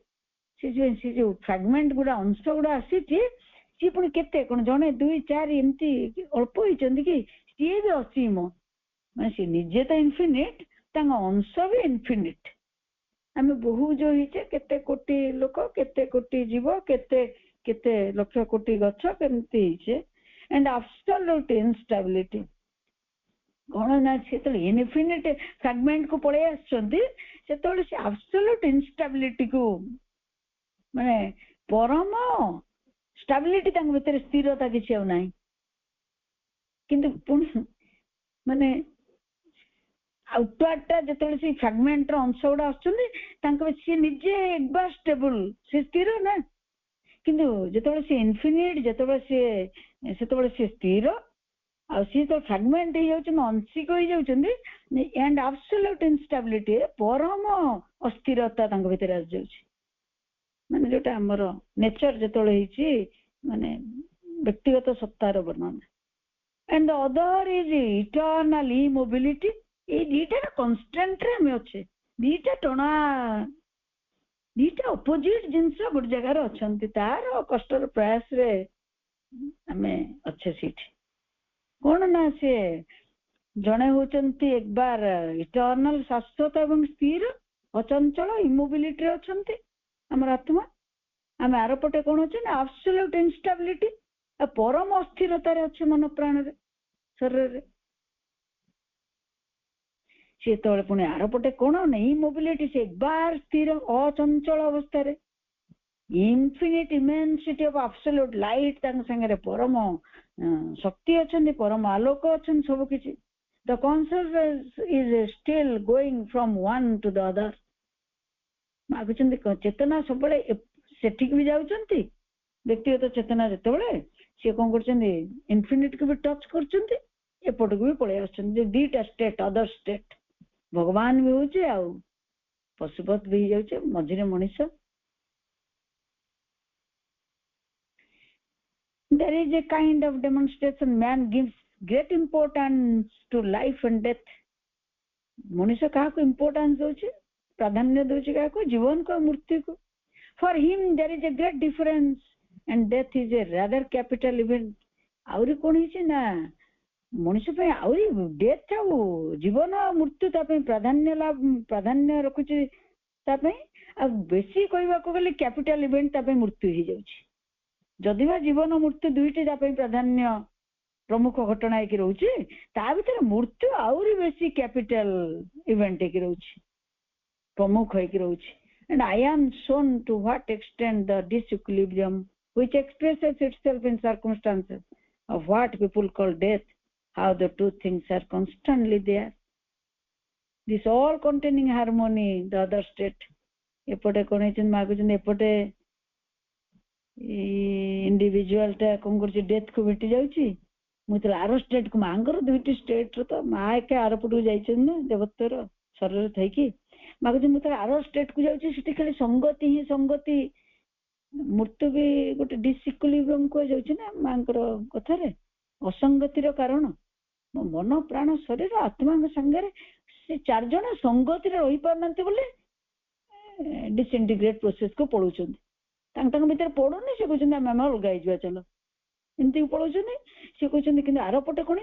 से जो फ्रैगमेंट गुडा अंश गुडा आसी छि सी पुनी केते कोन जने 2 4 एमती अल्प हिचंदी कि सी भी असीम माने सी निजे त इनफिनिट तांग अंश भी इनफिनिट हमें बहु जो हिचे केते कोटी लोक केते कोटी जीव केते केते लक्ष कोटी गछ केमती हिचे एंड एब्सोल्यूट इनस्टेबिलिटी कोन ना सेतल इनफिनिट फ्रैगमेंट को पळे आछंती सेतल से एब्सोल्यूट इनस्टेबिलिटी को माने परम स्टेबिलिटी तांग भीतर स्थिरता किछि हो नाही किंतु माने आउटवर्ड जेतले से फ्रैगमेंट रो अंश उडा आछुंदी तांक से निजे एकबा स्टेबल से स्थिर ना किंतु जेतले से इनफिनिट जेतले से सेतले से स्थिर आ सी तो फ्रैगमेंट हे जाउछ आंशिक हो जाउछंदी एंड एब्सोल्यूट इनस्टेबिलिटी परम अस्थिरता तांक भीतर आ जाउछ माने जोटा हमर नेचर जेतले हिची माने व्यक्तिगत सत्तार वर्णना and the other is eternal immobility ए दीटा कांस्टेंट रे में अछि दीटा टणा दीटा अपोजिट जिंस गुड जगह रे अछंती तार कष्टर प्रयास रे हमें अच्छे सीट कोन ना से जणे होचंती एक बार इटर्नल शाश्वत एवं स्थिर अचंचल इमोबिलिटी रे अछंती हमर आत्मा आम आरपटे कौन अच्छे ना एब्सोल्यूट इनस्टेबिलिटी परम अस्थिरतार अच्छे मन प्राण शरीर सी तो पुणी आरपटे कौन ना इमोबिलिटी से बार स्थिर अचंचल अवस्था infinite immensity of absolute light संगे परम शक्ति अच्छा परम आलोक अच्छा सब किसी the consciousness is still going from one to the other मागुचंदी चेतना सब सेठिक भी जाउचंती व्यक्तिगत चेतना जेतेबेले से कौन करचंदी इनफिनिट को भी टच करचंदी एपट को भी पळे आछंदी दीटा स्टेट अदर स्टेट भगवान भी होचे आ पशुपत भी जाउचे मझिरे मनुष्य there is a kind of demonstration man gives great importance to life and death मनुष्य का को इंपोर्टेंस दोचे प्राधान्य दोचे का को जीवन को मृत्यु को for him there is a great difference and death is a rather capital event आउरी कोन हिचे ना मनुष्य पे आउरी डेथ आ जीवन और मृत्यु ता पे प्राधान्य रखुची ता पे आ बेसी कहबा को गले कैपिटल इवेंट ता पे मृत्यु ही जाउची जदि बा जीवन मृत्यु दुईटी ता पे प्राधान्य प्रमुख घटना एक रोचे ता भीतर मृत्यु आउरी बेसी कैपिटल इवेंट एक रोचे प्रमुख एक रोचे and I am shown to what extent the disequilibrium which expresses itself in circumstances of what people call death how the two things are constantly there this all containing harmony the other state epote connection maguchen epote individual टा कोन करछि death को भेटी जाउछि मुतला आरो state को मांगर दुईटी state रो तो मा के आरपटु जाइछन ना देवत्तर शरीर थई कि मागुछि मुतला आरो स्टेट को जाउछि सिटी खाली संगति ही संगति मृत्यु भी गोटे डिसिक्विलिब्रियम को जाउछि ना मांकर कथा रे असंगति रो कारण मन प्राण शरीर आत्मा के संगे से चार जण संगति रे रहि पारनते बोले डिसइंटीग्रेट प्रोसेस को पळुछन भीतर पड़ूनी से कहते आम अलग हो चलो एमती पड़ोनी सी कहते कि आरपटे कौन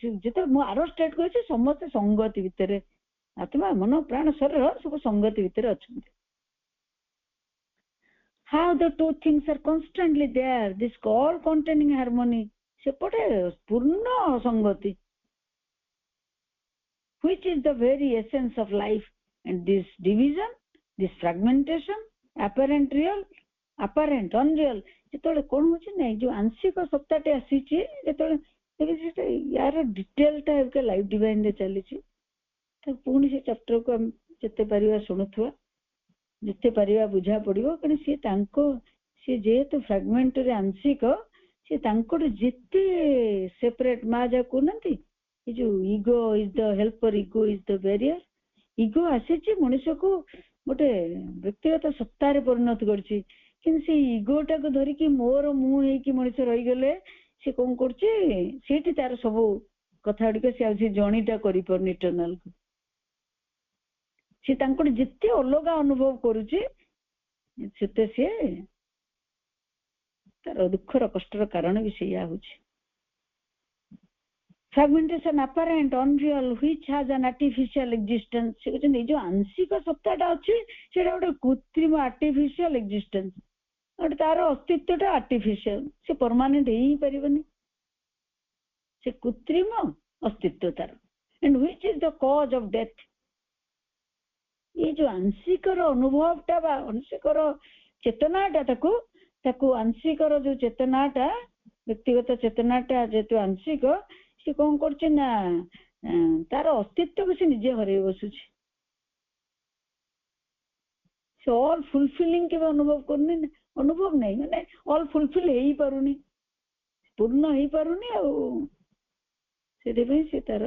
जो मु आर स्टेट कहे समस्त संगति भितर आत्मा मन प्राण शरीर सब संगति भितर अच्छा how the two things are constantly there this all containing harmony सेपटे पूर्ण संगति which is the very essence of life and this division this fragmentation apparent real apparent unreal जेतले कोन होछि नै जो आंशिक सत्ताटे आसीछि जेतले यार डिटेल टा के लाइफ डिवाइन रे चली छि त पूर्ण से चैप्टर को हम जते परिवा सुनुथवा जते परिवा बुझा पड़िबो कने से तांको से जेतु फ्रैगमेंट रे आंशिक से तांको जते सेपरेट मा जा कोनंती ए जो ego is the helper ego is the barrier ego आसीछि मनुष्य को गोटे व्यक्तिगत सत्ता रे परिणत करछि कि से इगोटा को धरिकी मोर मु कि मनुष्य रही गले से कौन कर तार सब कथा गुड़िक जणीटा कर इंटरनल को सी जिते अलग अनुभव करुचे सी तार दुखर कष्टर कारण भी सैया हो fragmentation apparent unreal which has an artificial existence से कहते जो आंशिक सत्ताटा अच्छे से गोटे कृत्रिम आर्टिफिशियल एक्जिस्टेंस गोटे तार अस्तित्वटा आर्टिफिशियल से परमानेंट ही पारिबनी से कृत्रिम अस्तित्व तार and which is the cause of death ये जो आंशिकर अनुभवटा बा आंशिकर चेतनाटा ताकू आंशिकर जो चेतनाटा व्यक्तिगत चेतनाटा जेतु आंशिक से कौन करछे ना तार अस्तित्व को से निजे हरे बसुछि से ऑल फुलफिलिंग के अनुभव करनी अनुभव नहीं माने ऑल फुलफिल हे ही पारुनी पूर्ण हे पारुनी आ से से तार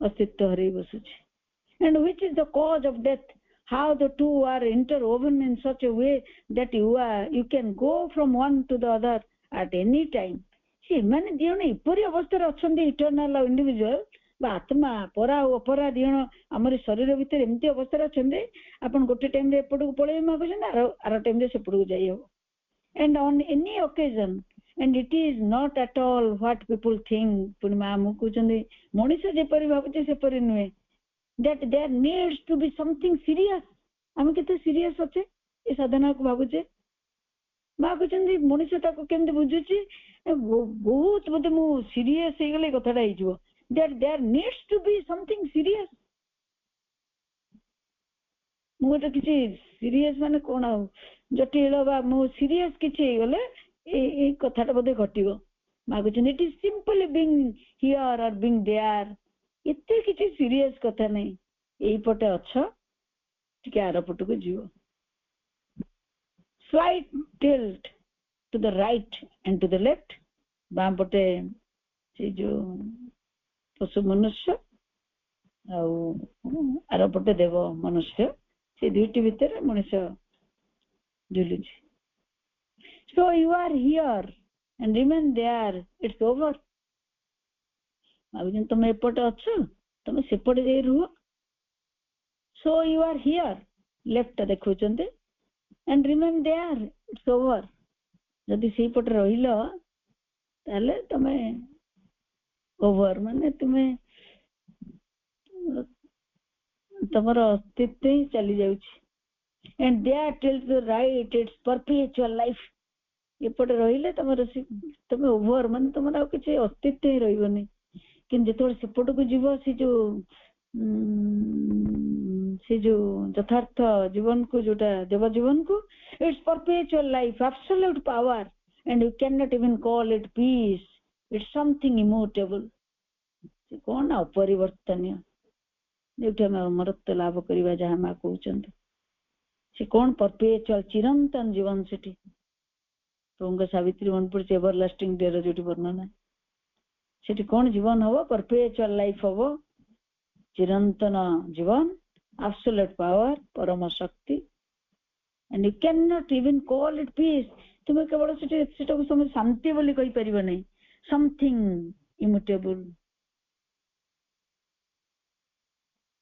अस्तित्व हरे बसुछि and which is the cause of death how the two are interwoven in such a way that you can go from one to the other at any time से माने दियण इपरि अवस्था अछंदी इटरनल इंडिविजुअल बा आत्मा परा अपरा दियण हमर शरीर भीतर एमती अवस्था अछंदी अपन गोटे टाइम रे एपड को पळे मागछन आर टाइम रे सेपड को जाई हो and on any occasion and it is not at all what people think Punima मु कहछंदी मनुष्य जे परि भाबुचे से परि नुए that there needs to be something serious हम केते सीरियस होचे ए साधना को भाबुचे माँ कहते मनुष्य केमती बुझुची बहुत बोधे मु सीरियस हो गले कथाटा हो there needs to be something serious मुझे किसी सीरियस माने कौन आ जटिल बा मु सीरियस किसी गले ए कथाटा बोधे घटिबो माँ कहते it is simply being here और बीइंग देयर इत्ते किसी सीरियस कथा नहीं एई पटे अच्छा टिके आर पटु को जीव slight tilt to the right and to the left बाम पटे से जो पशु मनुष्य आर पटे देव मनुष्य से दुईटी भितर मनुष्य झुलुची so you are here and remain there it's over अब तुम एपटे अच्छ तुम सेपटे जाई रुह so you are here left देखुचंते and remain there it's over जदि से पटे रहिलो ताले तमे ओवर माने तुमे तमर अस्तित्व ही चली जाउची and there till the right it's perpetual life एपटे रहिले तमर तमे ओवर माने तमर आ किछि अस्तित्व ही रहइबनी किन जेतोर सेपट को जीव से जो यथार्थ जीवन को जोटा देव जीवन को it's perpetual life absolute power and you can not even call it peace it's something immutable से कौन अपरिवर्तनीय जोटा में अमरत्व लाभ करिवा जहाँ माँ कहते से कौन परपेचुअल चिरंतन जीवन सेठी प्रभु सावित्री मन पड़े एवरलास्टिंग डेर जो वर्णना सेठी कौन जीवन हम परपेचुअल लाइफ हम चिरंतन जीवन एब्सोल्यूट पावर परम शक्ति and you can not even call it peace तुम केवल सेटा को तुम शांति बोली कहि परिबो नै something immutable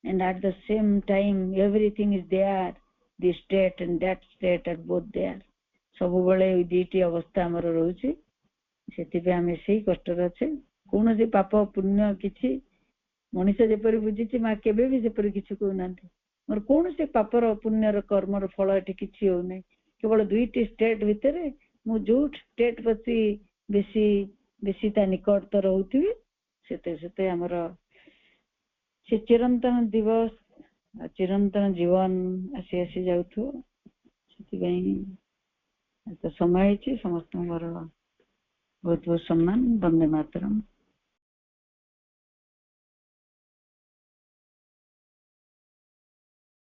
and at the same time everything is there this state and that state are both there सब बेले दुईटी अवस्था हमर रहउची सेति पे हमें सही कष्ट रहछे कोन जे पाप पुण्य किछि मनुष्य जेपरि बुझिछि मा केबे भी जेपरि किछि को नांती मोर कोन से पापर पुण्यर कर्मर फल एठी किछि हो नै केवल दुईटी स्टेट भितरे मु जो स्टेट प्रति बेसी ता निकटतर रहउथि सेते हमर से चिरंतन दिवस चिरंतन जीवन आसी जाउथो से समय समस्त बहुत बहुत सम्मान वंदे मातरम।